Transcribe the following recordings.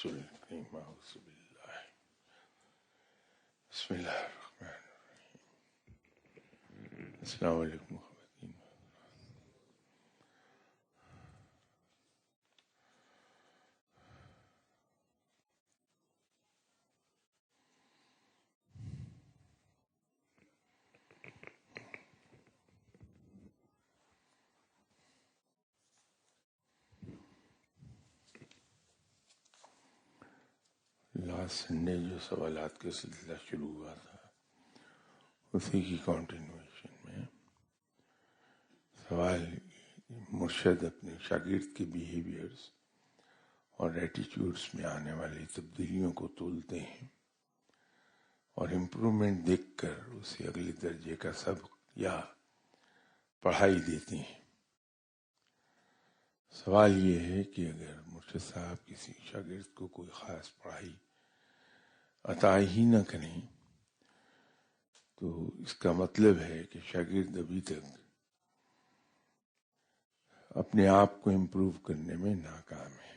رسول کریم اعوذ باللہ بسم اللہ الرحمن الرحیم السلام علیکم خواتین. لاسٹ سنڈے جو سوالات کا سلسلہ شروع ہوا تھا اسی کی کنٹینویشن میں سوال مرشد اپنے شاگرد کے بیہیویئرز اور ایٹیٹیوڈز میں آنے والی تبدیلیوں کو تولتے ہیں اور امپرومنٹ دیکھ کر اسے اگلے درجے کا سبق یا پڑھائی دیتے ہیں. سوال یہ ہے کہ اگر مرشد صاحب کسی شاگرد کو کوئی خاص پڑھائی عطا ہی نہ کریں تو اس کا مطلب ہے کہ شاگرد ابھی تک اپنے آپ کو امپروو کرنے میں ناکام ہے.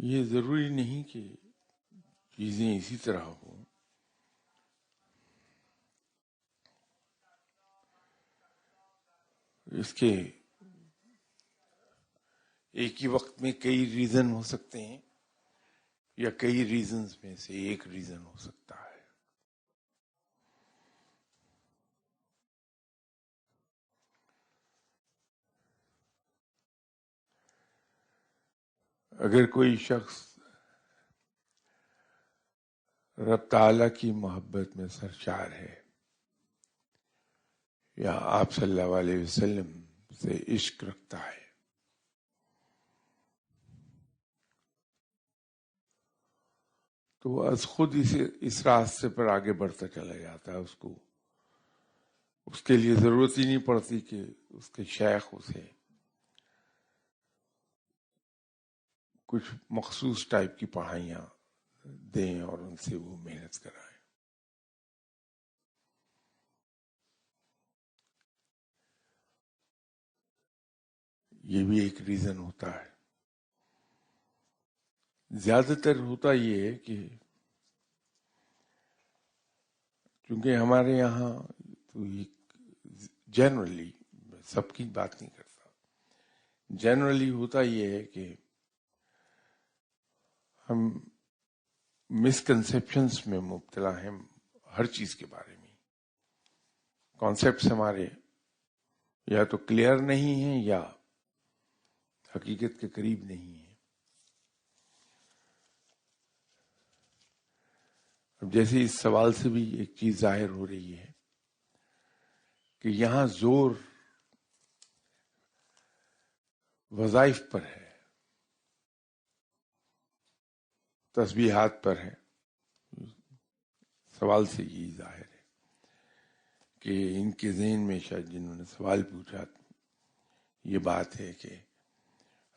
یہ ضروری نہیں کہ چیزیں اسی طرح ہوں. اس کے ایک ہی وقت میں کئی ریزن ہو سکتے ہیں یا کئی ریزنز میں سے ایک ریزن ہو سکتا ہے. اگر کوئی شخص رب تعالیٰ کی محبت میں سرشار ہے یا آپ صلی اللہ علیہ وسلم سے عشق رکھتا ہے تو وہ از خود اس راستے پر آگے بڑھتا چلا جاتا ہے. اس کے لیے ضرورت ہی نہیں پڑتی کہ اس کے شیخ اسے کچھ مخصوص ٹائپ کی پڑھائیاں دیں اور ان سے وہ محنت کرائیں. یہ بھی ایک ریزن ہوتا ہے. زیادہ تر ہوتا یہ ہے کہ چونکہ ہمارے یہاں تو جنرلی سب کی بات نہیں کرتا، جنرلی ہوتا یہ ہے کہ ہم مسکنسیپشنس میں مبتلا ہیں ہر چیز کے بارے میں. کانسیپٹس ہمارے یا تو کلیئر نہیں ہیں یا حقیقت کے قریب نہیں ہیں. اب جیسے اس سوال سے بھی ایک چیز ظاہر ہو رہی ہے کہ یہاں زور وظائف پر ہے، تسبیحات پر ہے. سوال سے یہ ظاہر ہے کہ ان کے ذہن میں شاید جنہوں نے سوال پوچھا یہ بات ہے کہ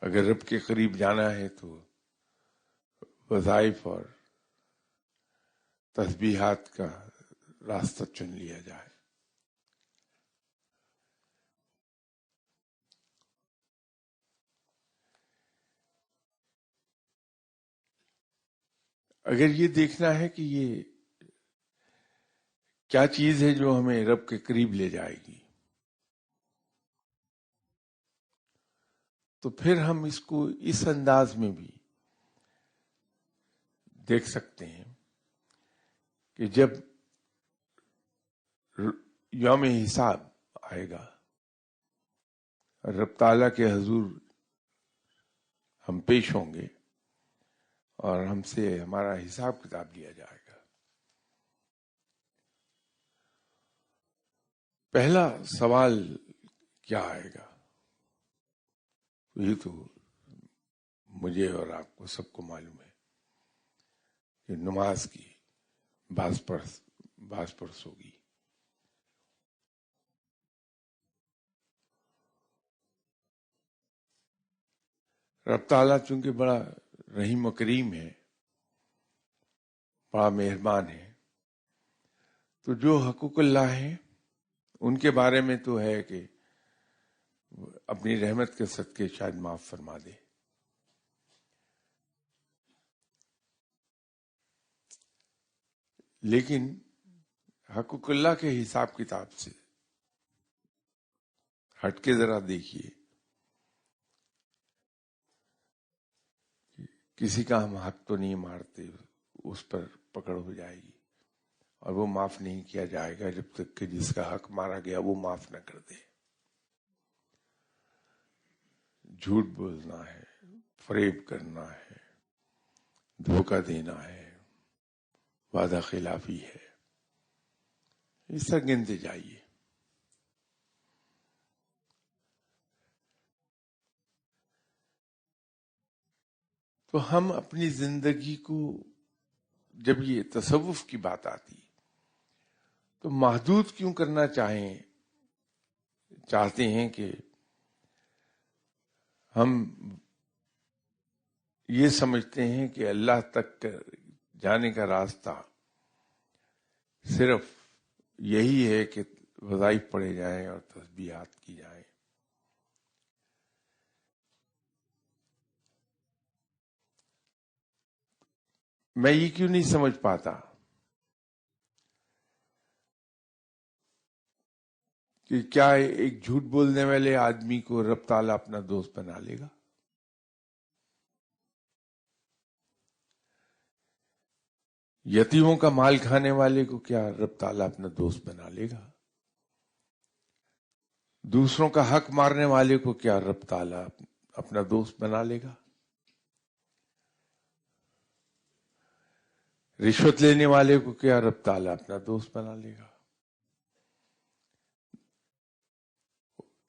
اگر رب کے قریب جانا ہے تو وظائف اور تسبیحات کا راستہ چن لیا جائے. اگر یہ دیکھنا ہے کہ یہ کیا چیز ہے جو ہمیں رب کے قریب لے جائے گی تو پھر ہم اس کو اس انداز میں بھی دیکھ سکتے ہیں کہ جب یوم حساب آئے گا رب تعالیٰ کے حضور ہم پیش ہوں گے اور ہم سے ہمارا حساب کتاب لیا جائے گا. پہلا سوال کیا آئے گا یہ تو مجھے اور آپ کو سب کو معلوم ہے کہ نماز کی باز پرس ہوگی. رب تعالیٰ چونکہ بڑا رحیم و کریم ہے، بڑا مہربان ہے، تو جو حقوق اللہ ہیں ان کے بارے میں تو ہے کہ اپنی رحمت کے صدقے شاید معاف فرما دے. لیکن حقوق اللہ کے حساب کتاب سے ہٹ کے ذرا دیکھیے. کسی کا ہم حق تو نہیں مارتے، اس پر پکڑ ہو جائے گی اور وہ معاف نہیں کیا جائے گا جب تک کہ جس کا حق مارا گیا وہ معاف نہ کر دے. جھوٹ بولنا ہے، فریب کرنا ہے، دھوکہ دینا ہے، وعدہ خلافی ہے، اس طرح گنتے جائیے. تو ہم اپنی زندگی کو جب یہ تصوف کی بات آتی تو محدود کیوں کرنا چاہتے ہیں کہ ہم یہ سمجھتے ہیں کہ اللہ تک جانے کا راستہ صرف یہی ہے کہ وظائف پڑھے جائیں اور تسبیحات کی جائیں. میں یہ کیوں نہیں سمجھ پاتا کہ کیا ایک جھوٹ بولنے والے آدمی کو رب تعالیٰ اپنا دوست بنا لے گا؟ یتیموں کا مال کھانے والے کو کیا رب تعالیٰ اپنا دوست بنا لے گا؟ دوسروں کا حق مارنے والے کو کیا رب تعالیٰ اپنا دوست بنا لے گا؟ رشوت لینے والے کو کیا رب تعالیٰ اپنا دوست بنا لے گا؟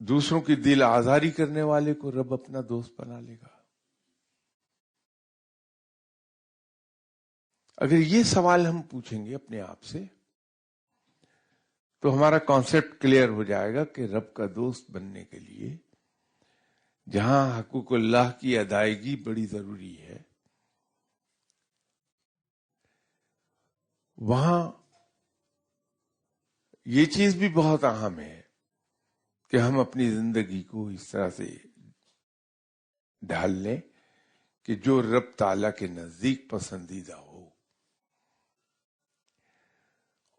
دوسروں کی دل آزاری کرنے والے کو رب اپنا دوست بنا لے گا؟ اگر یہ سوال ہم پوچھیں گے اپنے آپ سے تو ہمارا کانسیپٹ کلیئر ہو جائے گا کہ رب کا دوست بننے کے لیے جہاں حقوق اللہ کی ادائیگی بڑی ضروری ہے، وہاں یہ چیز بھی بہت اہم ہے کہ ہم اپنی زندگی کو اس طرح سے ڈھال لیں کہ جو رب تعالیٰ کے نزدیک پسندیدہ ہو.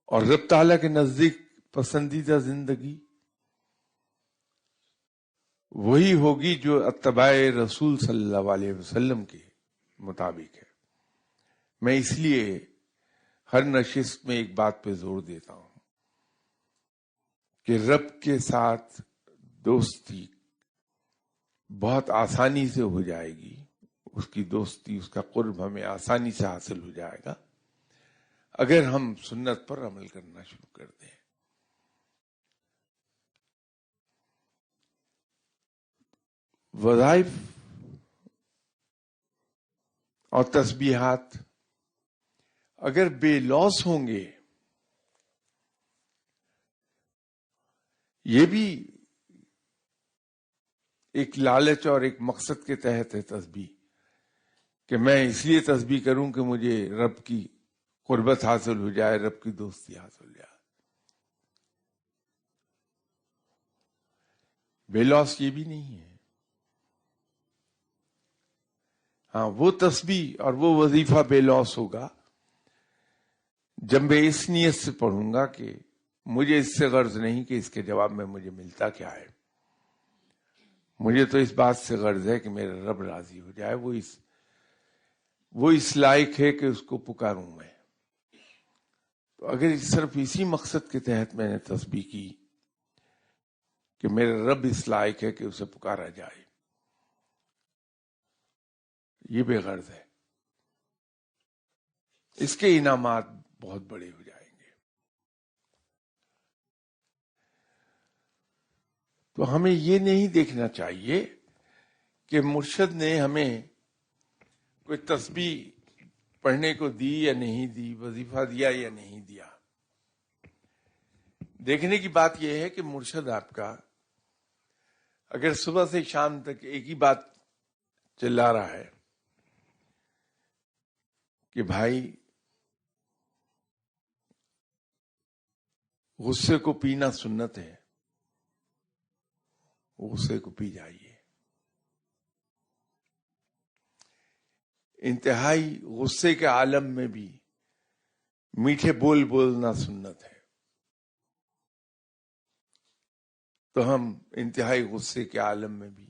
اور رب تعالیٰ کے نزدیک پسندیدہ زندگی وہی ہوگی جو اتباع رسول صلی اللہ علیہ وسلم کے مطابق ہے. میں اس لیے ہر نشست میں ایک بات پہ زور دیتا ہوں کہ رب کے ساتھ دوستی بہت آسانی سے ہو جائے گی. اس کی دوستی، اس کا قرب ہمیں آسانی سے حاصل ہو جائے گا اگر ہم سنت پر عمل کرنا شروع کر دیں. وظائف اور تسبیحات اگر بے لوث ہوں گے، یہ بھی ایک لالچ اور ایک مقصد کے تحت ہے تسبیح، کہ میں اس لیے تسبیح کروں کہ مجھے رب کی قربت حاصل ہو جائے، رب کی دوستی حاصل ہو جائے. بے لوث یہ بھی نہیں ہے. ہاں، وہ تسبیح اور وہ وظیفہ بے لوث ہوگا جب میں اس نیت سے پڑھوں گا کہ مجھے اس سے غرض نہیں کہ اس کے جواب میں مجھے ملتا کیا ہے. مجھے تو اس بات سے غرض ہے کہ میرا رب راضی ہو جائے، وہ اس لائق ہے کہ اس کو پکاروں میں. تو اگر صرف اسی مقصد کے تحت میں نے تسبیح کی کہ میرا رب اس لائق ہے کہ اسے پکارا جائے، یہ بے غرض ہے. اس کے انعامات بہت بڑے ہو جائیں گے. تو ہمیں یہ نہیں دیکھنا چاہیے کہ مرشد نے ہمیں کوئی تسبیح پڑھنے کو دی یا نہیں دی، وظیفہ دیا یا نہیں دیا. دیکھنے کی بات یہ ہے کہ مرشد آپ کا اگر صبح سے شام تک ایک ہی بات چلا رہا ہے کہ بھائی غصے کو پینا سنت ہے، غصے کو پی جائیے. انتہائی غصے کے عالم میں بھی میٹھے بول بولنا سنت ہے. تو ہم انتہائی غصے کے عالم میں بھی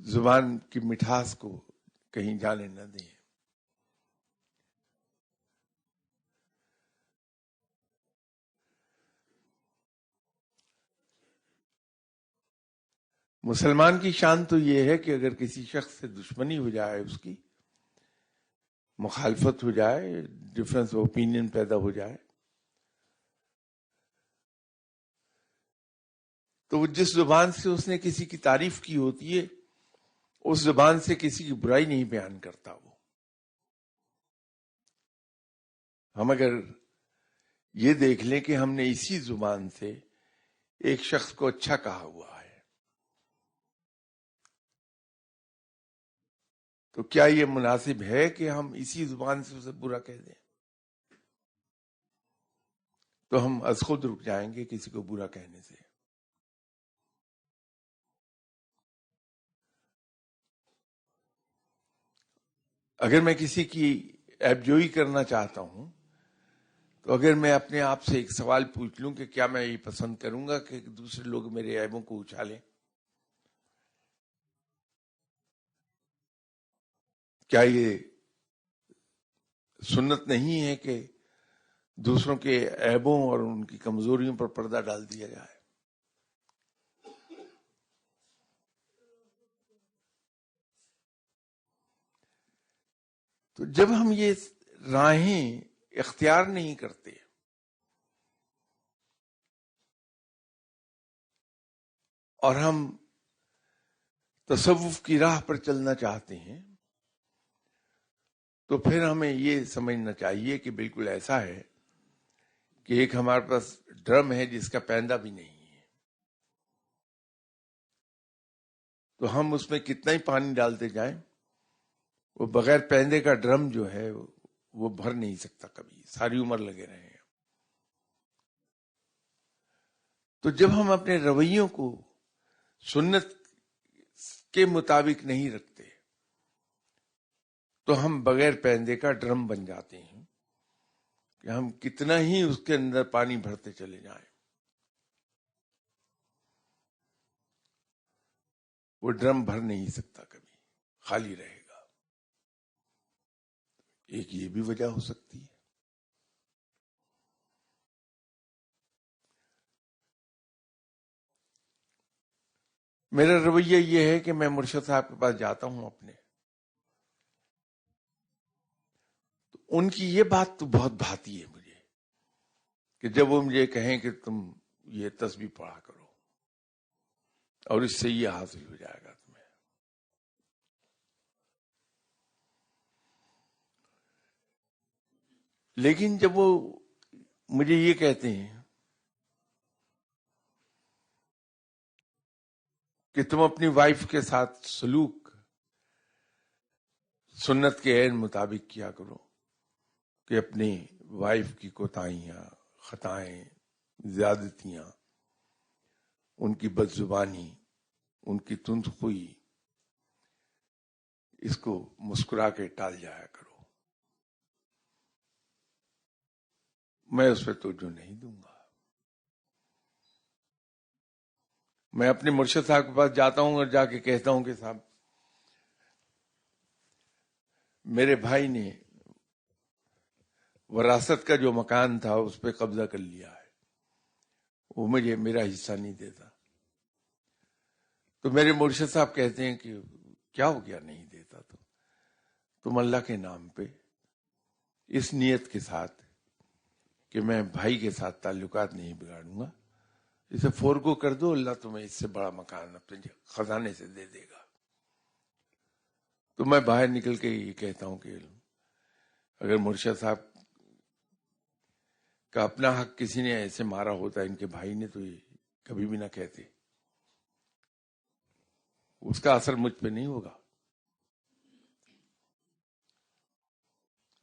زبان کی مٹھاس کو کہیں جانے نہ دیں. مسلمان کی شان تو یہ ہے کہ اگر کسی شخص سے دشمنی ہو جائے، اس کی مخالفت ہو جائے، ڈفرنس آف اوپینین پیدا ہو جائے، تو وہ جس زبان سے اس نے کسی کی تعریف کی ہوتی ہے اس زبان سے کسی کی برائی نہیں بیان کرتا. وہ ہم اگر یہ دیکھ لیں کہ ہم نے اسی زبان سے ایک شخص کو اچھا کہا ہوا ہے، تو کیا یہ مناسب ہے کہ ہم اسی زبان سے اسے برا کہہ دیں؟ تو ہم از خود رک جائیں گے کسی کو برا کہنے سے. اگر میں کسی کی عیب جوئی کرنا چاہتا ہوں تو اگر میں اپنے آپ سے ایک سوال پوچھ لوں کہ کیا میں یہ پسند کروں گا کہ دوسرے لوگ میرے عیبوں کو اچھالیں؟ کیا یہ سنت نہیں ہے کہ دوسروں کے عیبوں اور ان کی کمزوریوں پر پردہ ڈال دیا جائے؟ تو جب ہم یہ راہیں اختیار نہیں کرتے اور ہم تصوف کی راہ پر چلنا چاہتے ہیں تو پھر ہمیں یہ سمجھنا چاہیے کہ بالکل ایسا ہے کہ ایک ہمارے پاس ڈرم ہے جس کا پیندہ بھی نہیں ہے، تو ہم اس میں کتنا ہی پانی ڈالتے جائیں وہ بغیر پیندے کا ڈرم جو ہے وہ بھر نہیں سکتا، کبھی ساری عمر لگے رہے ہیں. تو جب ہم اپنے رویوں کو سنت کے مطابق نہیں رکھتے تو ہم بغیر پیندے کا ڈرم بن جاتے ہیں کہ ہم کتنا ہی اس کے اندر پانی بھرتے چلے جائیں وہ ڈرم بھر نہیں سکتا، کبھی خالی رہے گا. ایک یہ بھی وجہ ہو سکتی ہے. میرا رویہ یہ ہے کہ میں مرشد صاحب کے پاس جاتا ہوں اپنے، تو ان کی یہ بات تو بہت بھاتی ہے مجھے کہ جب وہ مجھے کہیں کہ تم یہ تسبیح پڑھا کرو اور اس سے یہ حاصل ہو جائے گا تمہیں. لیکن جب وہ مجھے یہ کہتے ہیں کہ تم اپنی وائف کے ساتھ سلوک سنت کے عین مطابق کیا کرو، کہ اپنی وائف کی کوتاہیاں، خطائیں، زیادتیاں، ان کی بد زبانی، ان کی تندخوئی، اس کو مسکرا کے ٹال جایا کرو. میں اس پہ توجہ نہیں دوں گا. میں اپنے مرشد صاحب کے پاس جاتا ہوں اور جا کے کہتا ہوں کہ صاحب میرے بھائی نے وراثت کا جو مکان تھا اس پہ قبضہ کر لیا ہے، وہ مجھے میرا حصہ نہیں دیتا. تو میرے مرشد صاحب کہتے ہیں کہ کیا ہو گیا نہیں دیتا؟ تو تم اللہ کے نام پہ اس نیت کے ساتھ کہ میں بھائی کے ساتھ تعلقات نہیں بگاڑوں گا، اسے فورگو کر دو، اللہ تمہیں اس سے بڑا مکان اپنے خزانے سے دے دے گا. تو میں باہر نکل کے یہ کہتا ہوں کہ اگر مرشد صاحب کا اپنا حق کسی نے ایسے مارا ہوتا ان کے بھائی نے تو یہ کبھی بھی نہ کہتے، اس کا اثر مجھ پہ نہیں ہوگا.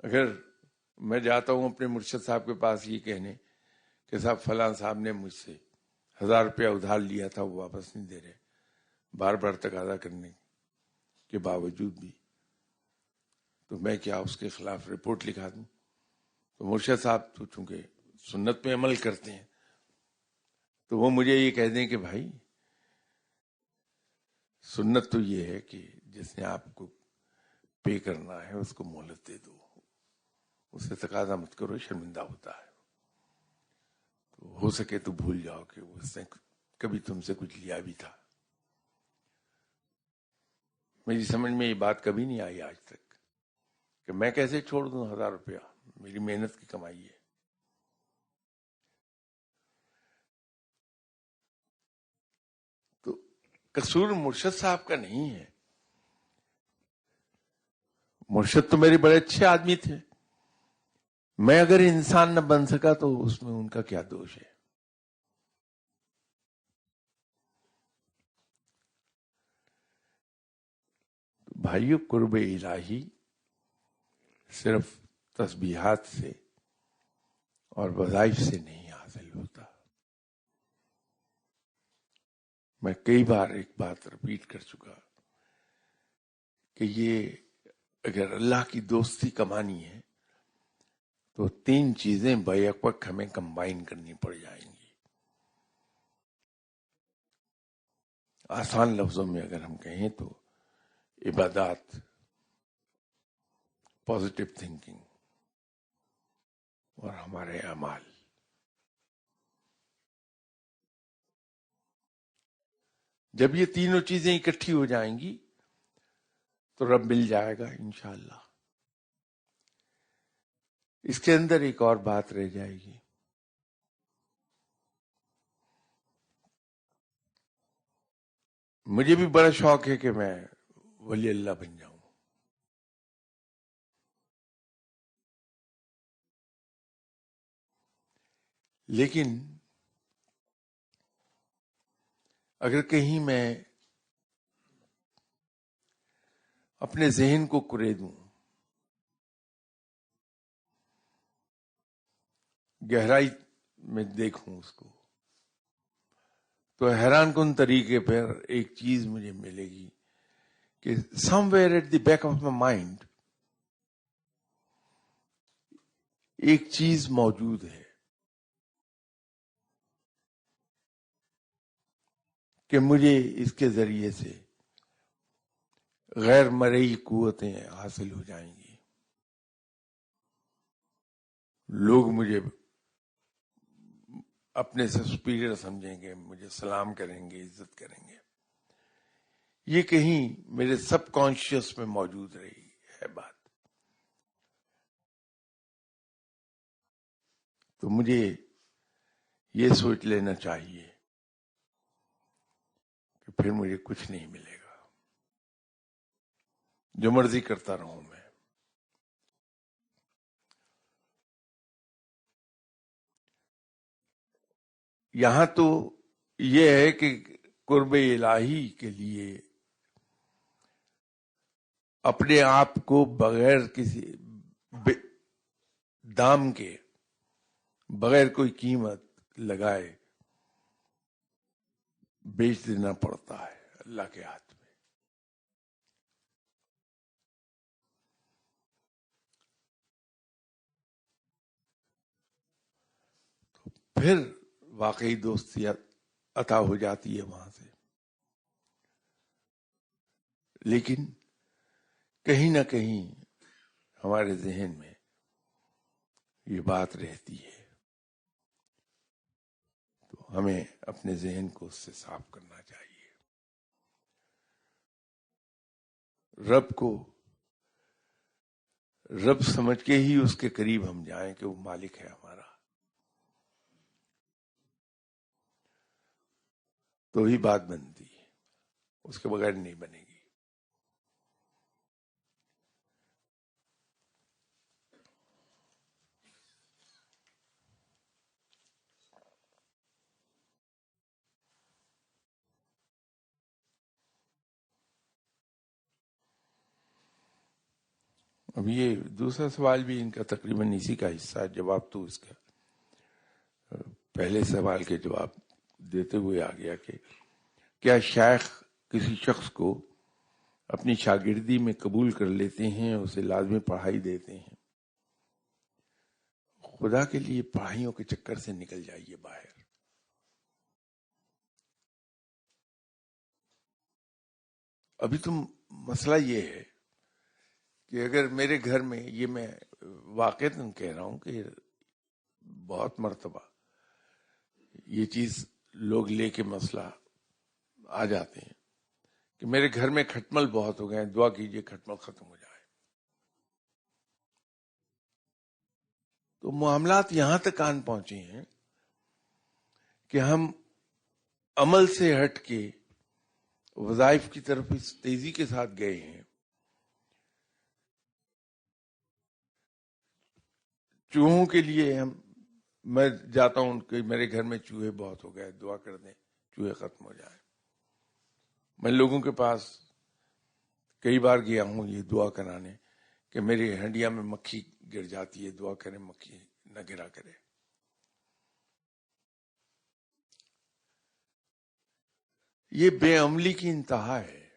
اگر میں جاتا ہوں اپنے مرشد صاحب کے پاس یہ کہنے کہ صاحب فلاں صاحب نے مجھ سے 1000 روپیہ ادھار لیا تھا، وہ واپس نہیں دے رہے، بار بار تقاضا کرنے کے باوجود بھی، تو میں کیا اس کے خلاف رپورٹ لکھا دوں؟ تو مرشد صاحب تو چونکہ سنت پہ عمل کرتے ہیں تو وہ مجھے یہ کہہ دیں کہ بھائی سنت تو یہ ہے کہ جس نے آپ کو پے کرنا ہے اس کو مہلت دے دو، اسے تقاضا مت کرو، شرمندہ ہوتا ہے، تو ہو سکے تو بھول جاؤ کہ اس نے کبھی تم سے کچھ لیا بھی تھا۔ میری سمجھ میں یہ بات کبھی نہیں آئی آج تک کہ میں کیسے چھوڑ دوں 1000 روپیہ، میری محنت کی کمائی ہے۔ تو قصور مرشد صاحب کا نہیں ہے، مرشد تو میرے بڑے اچھے آدمی تھے، میں اگر انسان نہ بن سکا تو اس میں ان کا کیا دوش ہے؟ بھائیو، قرب الہی صرف تسبیحات سے اور وظائف سے نہیں حاصل ہوتا۔ میں کئی بار ایک بات رپیٹ کر چکا کہ یہ اگر اللہ کی دوستی کمانی ہے تو 3 چیزیں بیک وقت ہمیں کمبائن کرنی پڑ جائیں گی۔ آسان لفظوں میں اگر ہم کہیں تو عبادات، پازیٹو تھنکنگ اور ہمارے اعمال۔ جب یہ تینوں چیزیں اکٹھی ہو جائیں گی تو رب مل جائے گا انشاءاللہ۔ اس کے اندر ایک اور بات رہ جائے گی، مجھے بھی بڑا شوق ہے کہ میں ولی اللہ بن جاؤں، لیکن اگر کہیں میں اپنے ذہن کو کرے دوں، گہرائی میں دیکھوں اس کو، تو حیران کن طریقے پر ایک چیز مجھے ملے گی کہ somewhere at the back of my mind ایک چیز موجود ہے کہ مجھے اس کے ذریعے سے غیر مرئی قوتیں حاصل ہو جائیں گی، لوگ مجھے اپنے سے سپیریئر سمجھیں گے، مجھے سلام کریں گے، عزت کریں گے۔ یہ کہیں میرے سب کانشیس میں موجود رہی ہے بات، تو مجھے یہ سوچ لینا چاہیے کہ پھر مجھے کچھ نہیں ملے گا، جو مرضی کرتا رہوں میں۔ یہاں تو یہ ہے کہ قرب الہی کے لیے اپنے آپ کو بغیر کسی دام کے، بغیر کوئی قیمت لگائے بیچ دینا پڑتا ہے اللہ کے ہاتھ میں۔ پھر واقعی دوستی عطا ہو جاتی ہے وہاں سے، لیکن کہیں نہ کہیں ہمارے ذہن میں یہ بات رہتی ہے، تو ہمیں اپنے ذہن کو اس سے صاف کرنا چاہیے۔ رب کو رب سمجھ کے ہی اس کے قریب ہم جائیں کہ وہ مالک ہے ہمارا، تو ہی بات بنتی ہے، اس کے بغیر نہیں بنے گی۔ اب یہ دوسرا سوال بھی ان کا تقریباً اسی کا حصہ ہے، جواب تو اس کا پہلے سوال کے جواب دیتے ہوئے آ گیا کہ کیا شیخ کسی شخص کو اپنی شاگردی میں قبول کر لیتے ہیں، اسے لازمی پڑھائی دیتے ہیں؟ خدا کے لیے پڑھائیوں کے چکر سے نکل جائیے باہر. ابھی تم مسئلہ یہ ہے کہ اگر میرے گھر میں، یہ میں واقعتاً کہہ رہا ہوں کہ بہت مرتبہ یہ چیز لوگ لے کے مسئلہ آ جاتے ہیں کہ میرے گھر میں کھٹمل بہت ہو گئے ہیں، دعا کیجئے کھٹمل ختم ہو جائے. تو معاملات یہاں تک آن پہنچے ہیں کہ ہم عمل سے ہٹ کے وظائف کی طرف اس تیزی کے ساتھ گئے ہیں. چوہوں کے لیے میں جاتا ہوں کہ میرے گھر میں چوہے بہت ہو گئے، دعا کر دیں چوہے ختم ہو جائیں. میں لوگوں کے پاس کئی بار گیا ہوں یہ دعا کرانے کہ میری ہنڈیا میں مکھی گر جاتی ہے، دعا کریں مکھی نہ گرا کرے. یہ بے عملی کی انتہا ہے.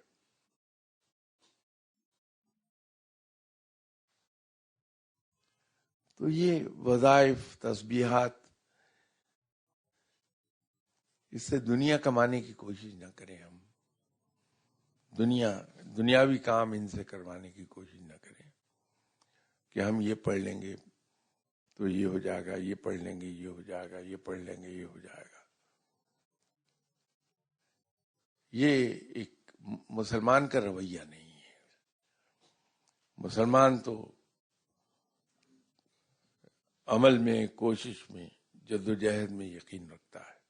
تو یہ وظائف، تسبیحات، اس سے دنیا کمانے کی کوشش نہ کریں. ہم دنیاوی کام ان سے کروانے کی کوشش نہ کریں کہ ہم یہ پڑھ لیں گے تو یہ ہو جائے گا، یہ پڑھ لیں گے یہ ہو جائے گا، یہ پڑھ لیں گے یہ ہو جائے گا. یہ ایک مسلمان کا رویہ نہیں ہے. مسلمان تو عمل میں، کوشش میں، جدوجہد میں یقین رکھتا ہے.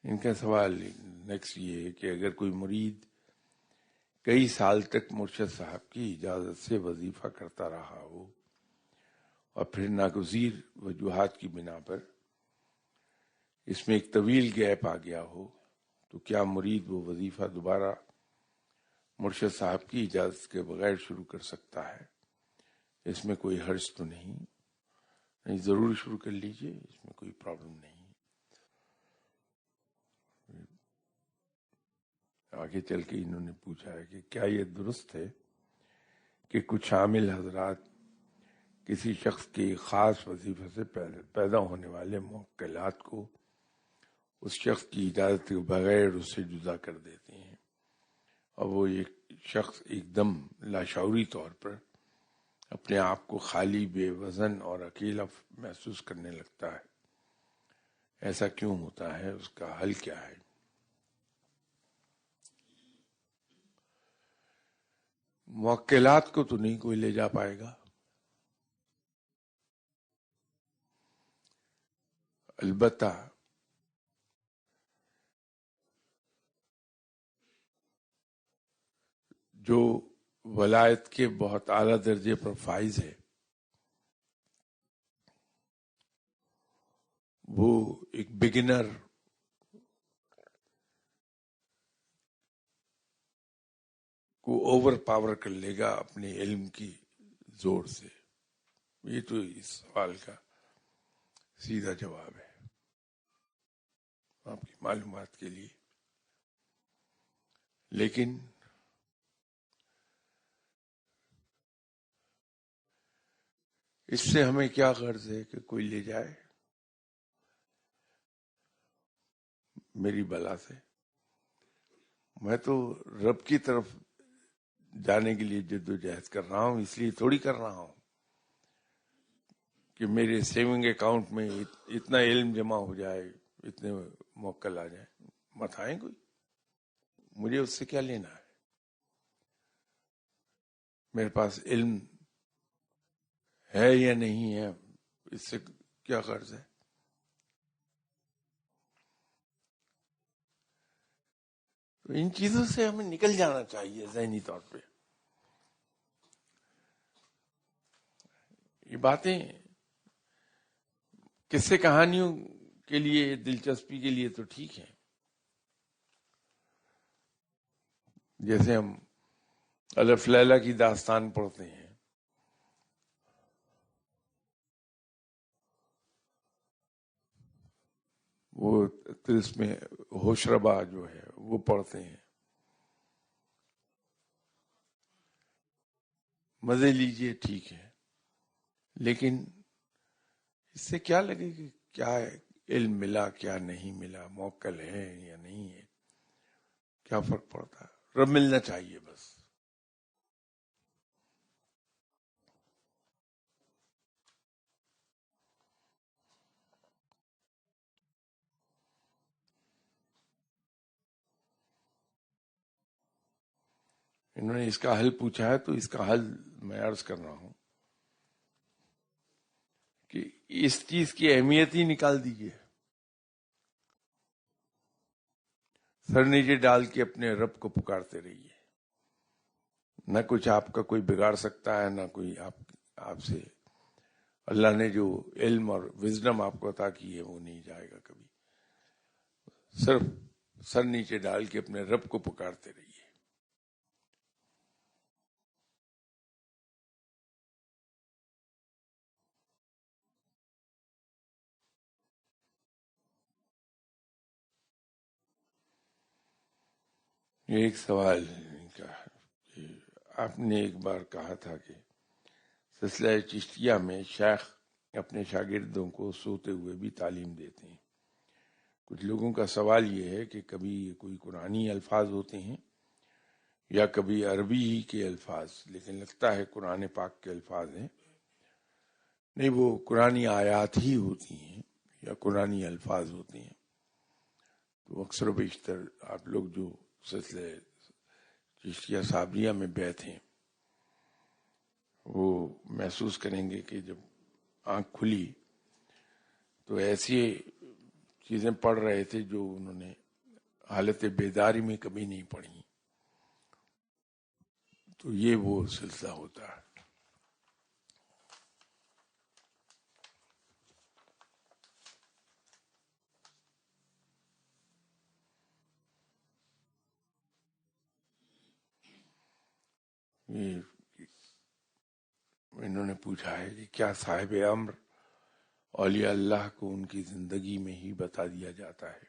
ان کا سوال نیکسٹ یہ ہے کہ اگر کوئی مرید کئی سال تک مرشد صاحب کی اجازت سے وظیفہ کرتا رہا ہو اور پھر ناگزیر وجوہات کی بنا پر اس میں ایک طویل گیپ آ گیا ہو، تو کیا مرید وہ وظیفہ دوبارہ مرشد صاحب کی اجازت کے بغیر شروع کر سکتا ہے؟ اس میں کوئی حرج تو نہیں؟ نہیں، ضرور شروع کر لیجئے، اس میں کوئی پرابلم نہیں. آگے چل کے انہوں نے پوچھا ہے کہ کیا یہ درست ہے کہ کچھ عامل حضرات کسی شخص کے خاص وظیفے سے پیدا ہونے والے موکلات کو اس شخص کی اجازت کے بغیر اس سے جدا کر دیتے ہیں، اور وہ ایک شخص ایک دم لاشعوری طور پر اپنے آپ کو خالی، بے وزن اور اکیلا محسوس کرنے لگتا ہے؟ ایسا کیوں ہوتا ہے؟ اس کا حل کیا ہے؟ موکلات کو تو نہیں کوئی لے جا پائے گا، البتہ جو ولایت کے بہت اعلیٰ درجے پر فائز ہے، وہ ایک بگنر کو اوور پاور کر لے گا اپنے علم کی زور سے. یہ تو اس سوال کا سیدھا جواب ہے آپ کی معلومات کے لیے. لیکن اس سے ہمیں کیا غرض ہے کہ کوئی لے جائے میری بلا سے؟ میں تو رب کی طرف جانے کے لیے جدوجہد کر رہا ہوں، اس لیے تھوڑی کر رہا ہوں کہ میرے سیونگ اکاؤنٹ میں اتنا علم جمع ہو جائے، اتنے موکل آ جائیں. مت آئیں کوئی، مجھے اس سے کیا لینا ہے؟ میرے پاس علم ہے یا نہیں ہے، اس سے کیا غرض ہے؟ تو ان چیزوں سے ہمیں نکل جانا چاہیے ذہنی طور پہ. یہ باتیں قصے کہانیوں کے لیے، دلچسپی کے لیے تو ٹھیک ہے. جیسے ہم الف لیلہ کی داستان پڑھتے ہیں، وہ تلس میں ہوشربا جو ہے وہ پڑھتے ہیں. مزے لیجئے ٹھیک ہے، لیکن اس سے کیا لگے کہ کیا علم ملا کیا نہیں ملا، موکل ہے یا نہیں ہے، کیا فرق پڑتا ہے؟ رب ملنا چاہیے بس. انہوں نے اس کا حل پوچھا ہے تو اس کا حل میں عرض کر رہا ہوں کہ اس چیز کی اہمیت ہی نکال دیجیے. سر نیچے ڈال کے اپنے رب کو پکارتے رہیے. نہ کچھ آپ کا کوئی بگاڑ سکتا ہے، نہ کوئی آپ سے. اللہ نے جو علم اور وزڈم آپ کو عطا کی ہے وہ نہیں جائے گا کبھی. صرف سر نیچے ڈال کے اپنے رب کو پکارتے رہیے. ایک سوال کا، آپ نے ایک بار کہا تھا کہ سلسلہ چشتیہ میں شیخ اپنے شاگردوں کو سوتے ہوئے بھی تعلیم دیتے ہیں. کچھ لوگوں کا سوال یہ ہے کہ کبھی کوئی قرآنی الفاظ ہوتے ہیں یا کبھی عربی ہی کے الفاظ، لیکن لگتا ہے قرآن پاک کے الفاظ ہیں. نہیں، وہ قرآنی آیات ہی ہوتی ہیں یا قرآنی الفاظ ہوتے ہیں. تو اکثر و بیشتر آپ لوگ جو سلسلہ چشتیہ صابریہ میں بیٹھے ہیں وہ محسوس کریں گے کہ جب آنکھ کھلی تو ایسی چیزیں پڑھ رہے تھے جو انہوں نے حالت بیداری میں کبھی نہیں پڑھی. تو یہ وہ سلسلہ ہوتا ہے. یہ انہوں نے پوچھا ہے کہ کیا صاحب امر اولیاء اللہ کو ان کی زندگی میں ہی بتا دیا جاتا ہے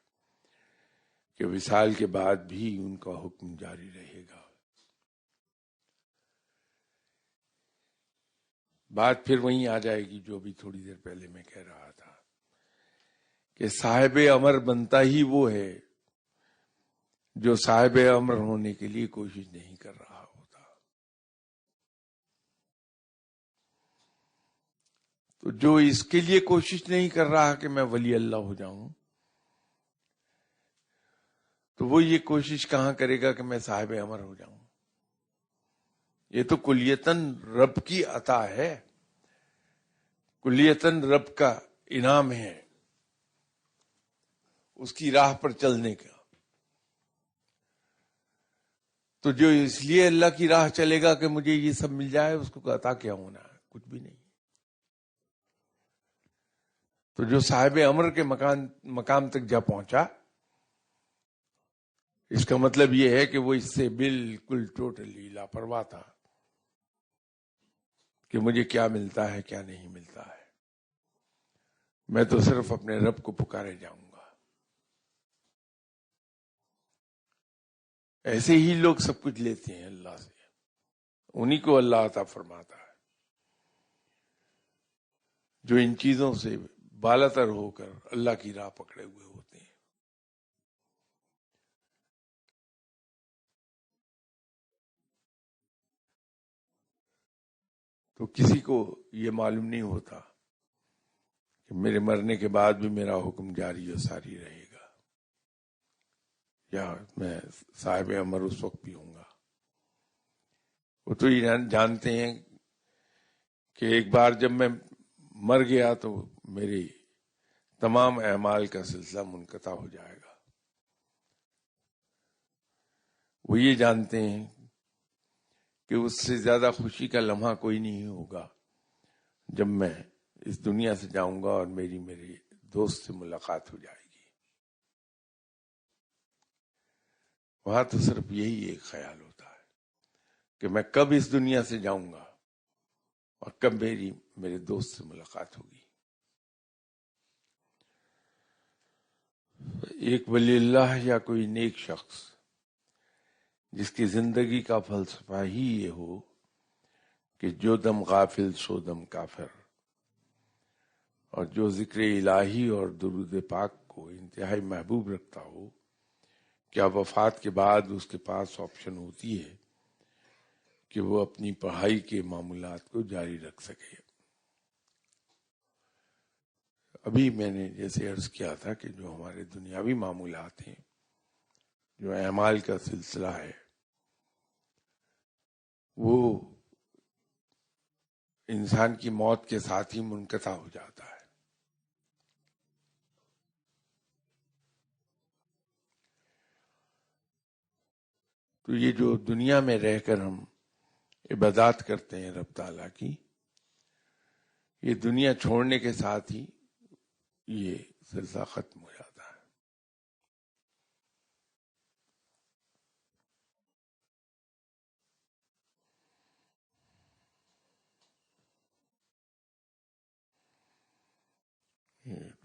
کہ وصال کے بعد بھی ان کا حکم جاری رہے گا؟ بات پھر وہیں آ جائے گی جو بھی تھوڑی دیر پہلے میں کہہ رہا تھا کہ صاحب امر بنتا ہی وہ ہے جو صاحب امر ہونے کے لیے کوشش نہیں کر رہا ہوتا. تو جو اس کے لیے کوشش نہیں کر رہا کہ میں ولی اللہ ہو جاؤں، تو وہ یہ کوشش کہاں کرے گا کہ میں صاحب امر ہو جاؤں؟ یہ تو کلیتاً رب کی عطا ہے، کلیتاً رب کا انعام ہے اس کی راہ پر چلنے کا. تو جو اس لیے اللہ کی راہ چلے گا کہ مجھے یہ سب مل جائے، اس کو عطا کیا ہونا ہے؟ کچھ بھی نہیں. تو جو صاحب امر کے مقام تک جا پہنچا، اس کا مطلب یہ ہے کہ وہ اس سے بالکل ٹوٹلی لاپرواہ تھا کہ مجھے کیا ملتا ہے کیا نہیں ملتا ہے. میں تو صرف اپنے رب کو پکارے جاؤں گا. ایسے ہی لوگ سب کچھ لیتے ہیں اللہ سے، انہی کو اللہ عطا فرماتا ہے جو ان چیزوں سے بالاتر ہو کر اللہ کی راہ پکڑے ہوئے ہوتے ہیں. تو کسی کو یہ معلوم نہیں ہوتا کہ میرے مرنے کے بعد بھی میرا حکم جاری و ساری رہے گا یا میں صاحب امر اس وقت بھی ہوں گا. وہ تو یہ جانتے ہیں کہ ایک بار جب میں مر گیا تو میری تمام اعمال کا سلسلہ منقطع ہو جائے گا. وہ یہ جانتے ہیں کہ اس سے زیادہ خوشی کا لمحہ کوئی نہیں ہوگا جب میں اس دنیا سے جاؤں گا اور میرے دوست سے ملاقات ہو جائے گی. وہاں تو صرف یہی ایک خیال ہوتا ہے کہ میں کب اس دنیا سے جاؤں گا اور کب میرے دوست سے ملاقات ہوگی. ایک ولی اللہ یا کوئی نیک شخص جس کی زندگی کا فلسفہ ہی یہ ہو کہ جو دم غافل سو دم کافر، اور جو ذکر الہی اور درود پاک کو انتہائی محبوب رکھتا ہو، کیا وفات کے بعد اس کے پاس آپشن ہوتی ہے کہ وہ اپنی پڑھائی کے معمولات کو جاری رکھ سکے؟ ابھی میں نے جیسے عرض کیا تھا کہ جو ہمارے دنیاوی معمولات ہیں، جو اعمال کا سلسلہ ہے، وہ انسان کی موت کے ساتھ ہی منقطع ہو جاتا ہے۔ تو یہ جو دنیا میں رہ کر ہم عبادات کرتے ہیں رب تعالیٰ کی، یہ دنیا چھوڑنے کے ساتھ ہی یہ سلسلہ ختم ہو جاتا ہے۔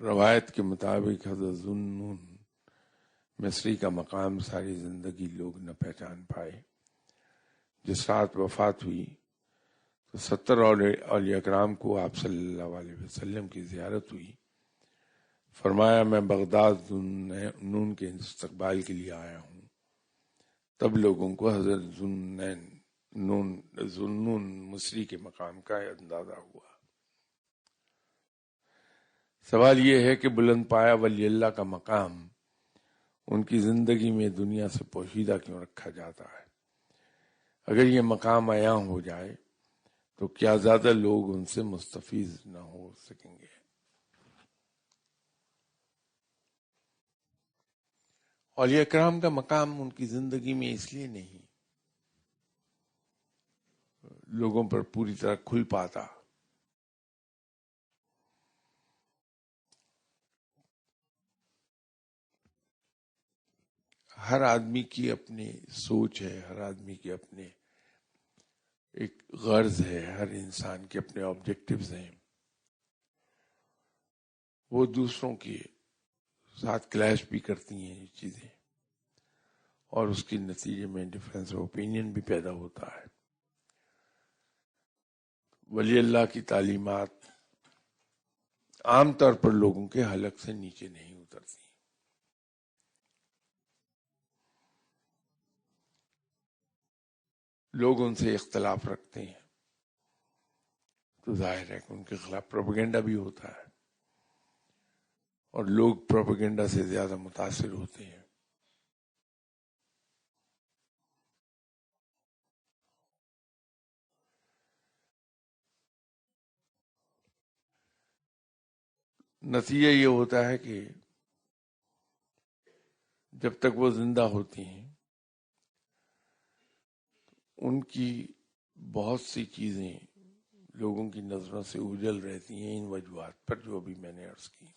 روایت کے مطابق حضرت ذوالنون مصری کا مقام ساری زندگی لوگ نہ پہچان پائے۔ جس رات وفات ہوئی تو 70 اولیاء کرام کو آپ صلی اللہ علیہ وسلم کی زیارت ہوئی۔ فرمایا میں بغداد ذوالنون کے استقبال کے لیے آیا ہوں۔ تب لوگوں کو حضرت ذوالنون مصری کے مقام کا اندازہ ہوا۔ سوال یہ ہے کہ بلند پایا ولی اللہ کا مقام ان کی زندگی میں دنیا سے پوشیدہ کیوں رکھا جاتا ہے؟ اگر یہ مقام عیاں ہو جائے تو کیا زیادہ لوگ ان سے مستفیض نہ ہو سکیں گے؟ اولیاء کرام کا مقام ان کی زندگی میں اس لیے نہیں لوگوں پر پوری طرح کھل پاتا ہر آدمی کی اپنی سوچ ہے، ہر آدمی کے اپنے ایک غرض ہے، ہر انسان کے اپنے آبجیکٹیوز ہیں، وہ دوسروں کے ساتھ کلیش بھی کرتی ہیں یہ چیزیں، اور اس کے نتیجے میں ڈفرینس آف اوپینین بھی پیدا ہوتا ہے۔ ولی اللہ کی تعلیمات عام طور پر لوگوں کے حلق سے نیچے نہیں اترتی۔ لوگ ان سے اختلاف رکھتے ہیں تو ظاہر ہے کہ ان کے خلاف پروپیگنڈا بھی ہوتا ہے، اور لوگ پروپیگنڈا سے زیادہ متاثر ہوتے ہیں۔ نتیجہ یہ ہوتا ہے کہ جب تک وہ زندہ ہوتی ہیں ان کی بہت سی چیزیں لوگوں کی نظروں سے اوجھل رہتی ہیں، ان وجوہات پر جو بھی میں نے عرض کی۔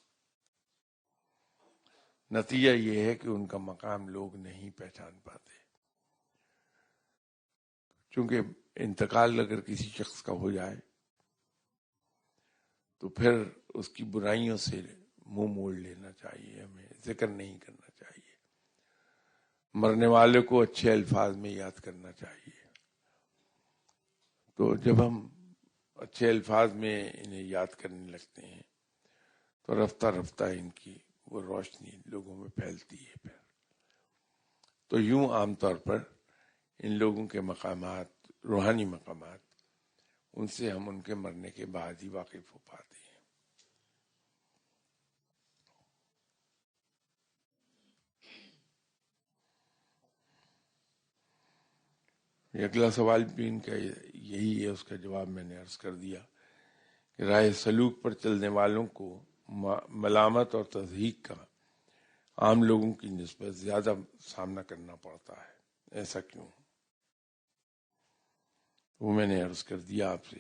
نتیجہ یہ ہے کہ ان کا مقام لوگ نہیں پہچان پاتے، چونکہ انتقال اگر کسی شخص کا ہو جائے تو پھر اس کی برائیوں سے منہ موڑ لینا چاہیے، ہمیں ذکر نہیں کرنا چاہیے، مرنے والے کو اچھے الفاظ میں یاد کرنا چاہیے۔ تو جب ہم اچھے الفاظ میں انہیں یاد کرنے لگتے ہیں تو رفتہ رفتہ ان کی وہ روشنی لوگوں میں پھیلتی ہے۔ پھر تو یوں عام طور پر ان لوگوں کے مقامات، روحانی مقامات، ان سے ہم ان کے مرنے کے بعد ہی واقف ہو پاتے ہیں۔ یہ اگلا سوال بھی ان کا یہی ہے، اس کا جواب میں نے عرض کر دیا کہ راہ سلوک پر چلنے والوں کو ملامت اور تضحیک کا عام لوگوں کی نسبت زیادہ سامنا کرنا پڑتا ہے، ایسا کیوں؟ وہ میں نے عرض کر دیا آپ سے۔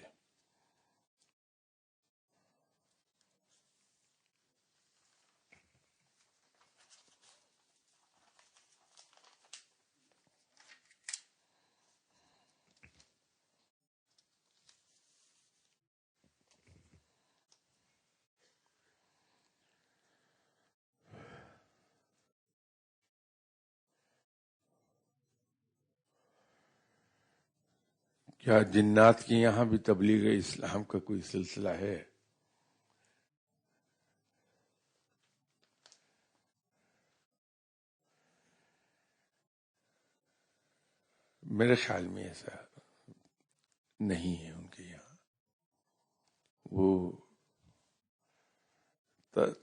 کیا جنات کے یہاں بھی تبلیغ اسلام کا کوئی سلسلہ ہے؟ میرے خیال میں ایسا نہیں ہے ان کے یہاں. وہ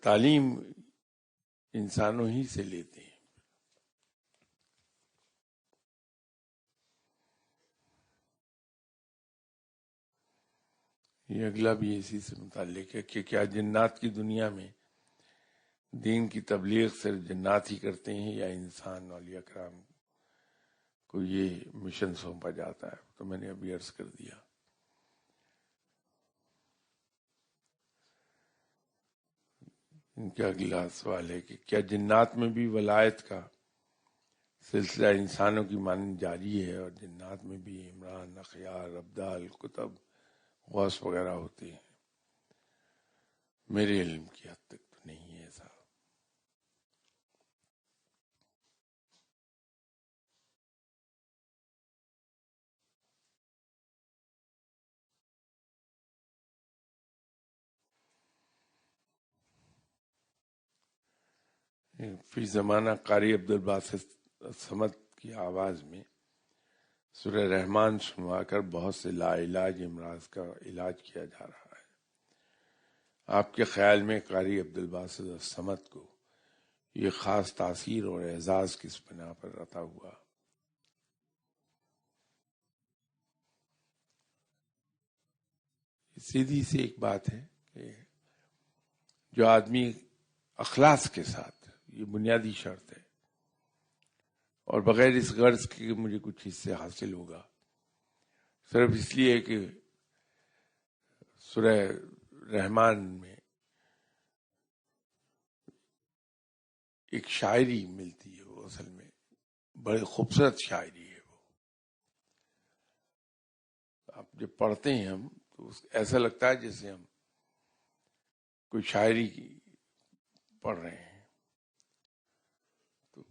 تعلیم انسانوں ہی سے لیتے ہیں. یہ اگلا بھی اسی سے متعلق ہے کہ کیا جنات کی دنیا میں دین کی تبلیغ صرف جنات ہی کرتے ہیں یا انسان اولیاء کرام کو یہ مشن سونپا جاتا ہے؟ تو میں نے ابھی عرض کر دیا. ان کا اگلا سوال ہے کہ کیا جنات میں بھی ولایت کا سلسلہ انسانوں کی مانند جاری ہے اور جنات میں بھی عمران، اخیار، ابدال، کتب، غوث وغیرہ ہوتے ہیں؟ میرے علم کی حد تک تو نہیں ہے ایسا. فی زمانہ قاری عبدالباسط الصمد کی آواز میں سورہ رحمان سنوا کر بہت سے لا علاج امراض کا علاج کیا جا رہا ہے. آپ کے خیال میں قاری عبدالباسط الصمد کو یہ خاص تاثیر اور اعزاز کس بنا پر عطا ہوا؟ سیدھی سی ایک بات ہے کہ جو آدمی اخلاص کے ساتھ، یہ بنیادی شرط ہے، اور بغیر اس غرض کے کہ مجھے کچھ اس سے حاصل ہوگا، صرف اس لیے کہ سورہ رحمان میں ایک شاعری ملتی ہے، وہ اصل میں بڑی خوبصورت شاعری ہے. وہ آپ جب پڑھتے ہیں ہم تو ایسا لگتا ہے جیسے ہم کوئی شاعری کی پڑھ رہے ہیں. تو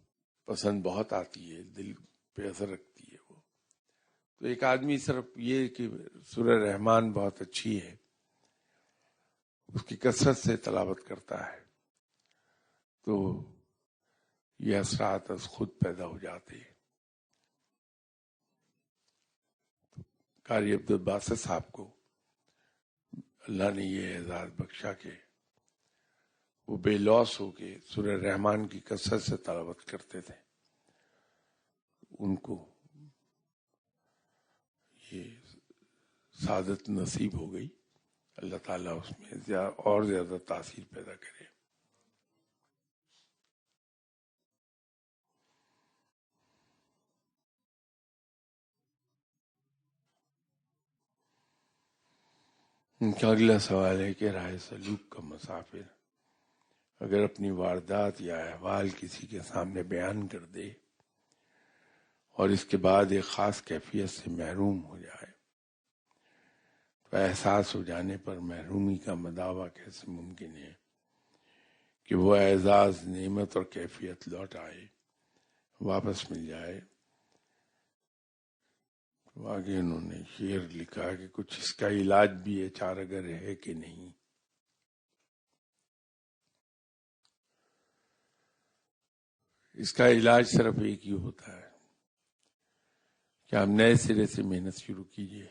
پسند بہت آتی ہے، دل پہ اثر رکھتی ہے وہ. تو ایک آدمی صرف یہ کہ سورہ رحمان بہت اچھی ہے، اس کی کثرت سے تلاوت کرتا ہے تو یہ اثرات از خود پیدا ہو جاتے ہیں. قاری عبدالباسط صاحب کو اللہ نے یہ اعزاز بخشا کہ وہ بے لوث ہو کے سورہ رحمان کی کثرت سے تلاوت کرتے تھے. ان کو یہ سعادت نصیب ہو گئی. اللہ تعالیٰ اس میں اور زیادہ تاثیر پیدا کرے. ان کا اگلا سوال ہے کہ رائے سلوک کا مسافر اگر اپنی واردات یا احوال کسی کے سامنے بیان کر دے اور اس کے بعد ایک خاص کیفیت سے محروم ہو جائے تو احساس ہو جانے پر محرومی کا مداوع کیسے ممکن ہے کہ وہ اعزاز، نعمت اور کیفیت لوٹ آئے، واپس مل جائے؟ آگے انہوں نے شعر لکھا کہ کچھ اس کا علاج بھی ہے، چارہ گر ہے کہ نہیں. اس کا علاج صرف ایک ہی ہوتا ہے کہ آپ نئے سرے سے محنت شروع کیجیے.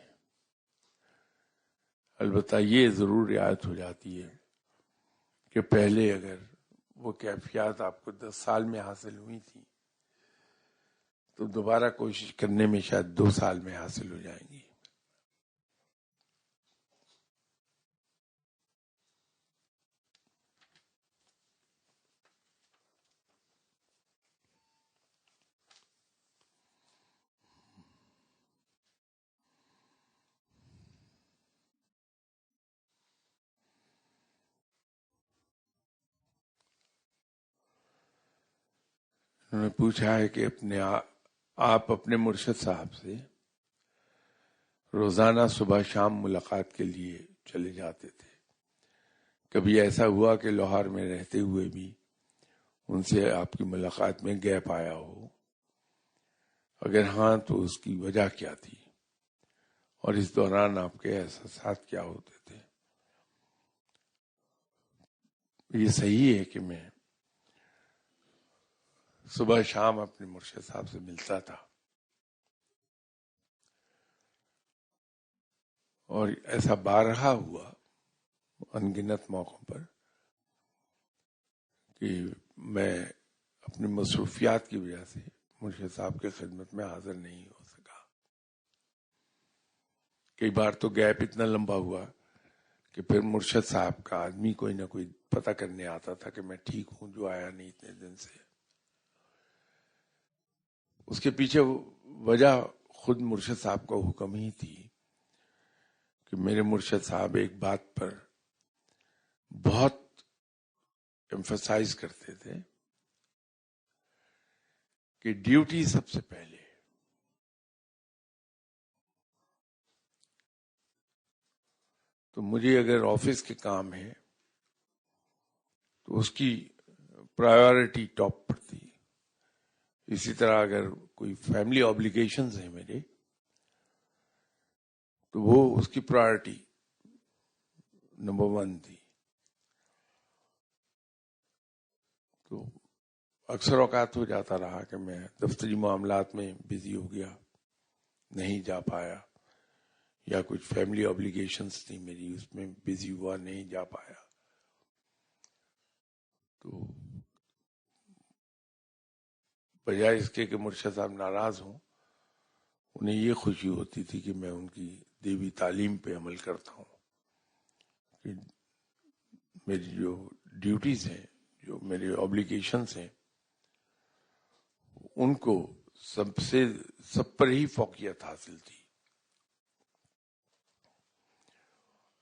البتہ یہ ضرور رعایت ہو جاتی ہے کہ پہلے اگر وہ کیفیات آپ کو 10 سال میں حاصل ہوئی تھی تو دوبارہ کوشش کرنے میں شاید 2 سال میں حاصل ہو جائیں گی. انہوں نے پوچھا ہے کہ آپ اپنے مرشد صاحب سے روزانہ صبح شام ملاقات کے لیے چلے جاتے تھے. کبھی ایسا ہوا کہ لاہور میں رہتے ہوئے بھی ان سے آپ کی ملاقات میں گیپ آیا ہو؟ اگر ہاں تو اس کی وجہ کیا تھی؟ اور اس دوران آپ کے احساسات کیا ہوتے تھے. یہ صحیح ہے کہ میں صبح شام اپنے مرشد صاحب سے ملتا تھا، اور ایسا بارہا ہوا انگنت موقعوں پر کہ میں اپنی مصروفیات کی وجہ سے مرشد صاحب کی خدمت میں حاضر نہیں ہو سکا. کئی بار تو گیپ اتنا لمبا ہوا کہ پھر مرشد صاحب کا آدمی کوئی نہ کوئی پتہ کرنے آتا تھا کہ میں ٹھیک ہوں، جو آیا نہیں اتنے دن سے. اس کے پیچھے وجہ خود مرشد صاحب کا حکم ہی تھی کہ میرے مرشد صاحب ایک بات پر بہت ایمفسائز کرتے تھے کہ ڈیوٹی سب سے پہلے. تو مجھے اگر آفس کے کام ہے تو اس کی پرائیورٹی ٹاپ پر تھی. اسی طرح اگر کوئی فیملی آبلیگیشنز ہیں میرے تو وہ اس کی پرائیورٹی نمبر 1 تھی. تو اکثر اوقات ہو جاتا رہا کہ میں دفتری معاملات میں بزی ہو گیا، نہیں جا پایا، یا کچھ فیملی آبلیگیشنز تھی میری، اس میں بزی ہوا، نہیں جا پایا. تو بجائے اس کے کہ مرشد صاحب ناراض ہوں، انہیں یہ خوشی ہوتی تھی کہ میں ان کی دیوی تعلیم پہ عمل کرتا ہوں، کہ میری جو ڈیوٹیز ہیں، جو میری آبلیگیشنز ہیں، ان کو سب پر ہی فوقیت حاصل تھی.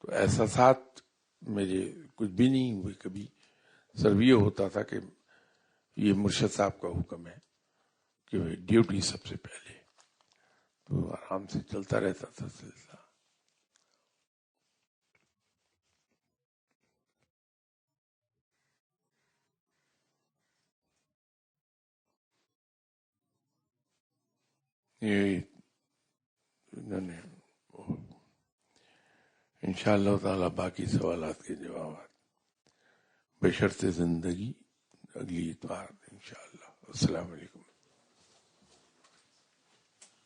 تو احساسات میرے کچھ بھی نہیں ہوئے کبھی. صرف یہ ہوتا تھا کہ یہ مرشد صاحب کا حکم ہے کہ ڈیوٹی سب سے پہلے. تو آرام سے چلتا رہتا تھا سلسلہ. یہ انہوں نے انشاءاللہ تعالی باقی سوالات کے جوابات بشرط زندگی اگلی اتوار انشاءاللہ. السلام علیکم.